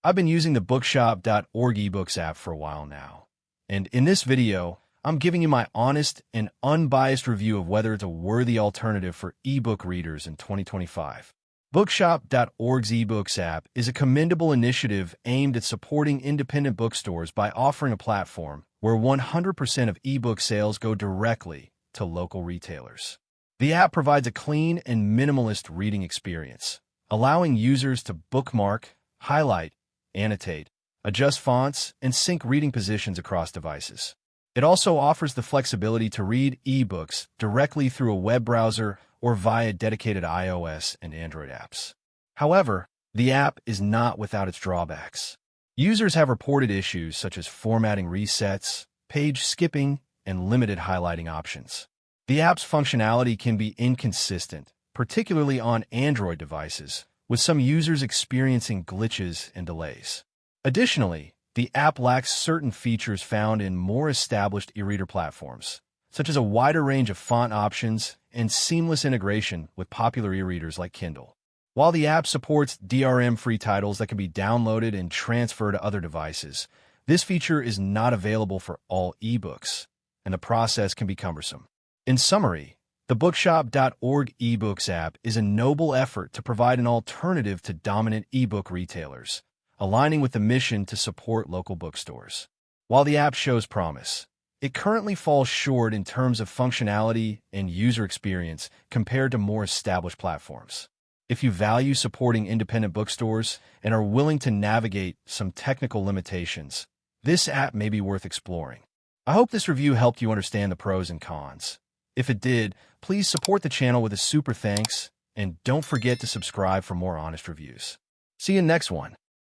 I've been using the bookshop.org ebooks app for a while now, and in this video, I'm giving you my honest and unbiased review of whether it's a worthy alternative for ebook readers in 2025. Bookshop.org's ebooks app is a commendable initiative aimed at supporting independent bookstores by offering a platform where 100% of ebook sales go directly to local retailers. The app provides a clean and minimalist reading experience, allowing users to bookmark, highlight, annotate, adjust fonts, and sync reading positions across devices. It also offers the flexibility to read ebooks directly through a web browser or via dedicated iOS and Android apps. However, the app is not without its drawbacks. Users have reported issues such as formatting resets, page skipping, and limited highlighting options. The app's functionality can be inconsistent, particularly on Android devices, with some users experiencing glitches and delays. Additionally, the app lacks certain features found in more established e-reader platforms, such as a wider range of font options and seamless integration with popular e-readers like Kindle. While the app supports DRM-free titles that can be downloaded and transferred to other devices, this feature is not available for all ebooks, and the process can be cumbersome. In summary, the bookshop.org ebooks app is a noble effort to provide an alternative to dominant ebook retailers, aligning with the mission to support local bookstores. While the app shows promise, it currently falls short in terms of functionality and user experience compared to more established platforms. If you value supporting independent bookstores and are willing to navigate some technical limitations, this app may be worth exploring. I hope this review helped you understand the pros and cons. If it did, please support the channel with a super thanks, and don't forget to subscribe for more honest reviews. See you next one.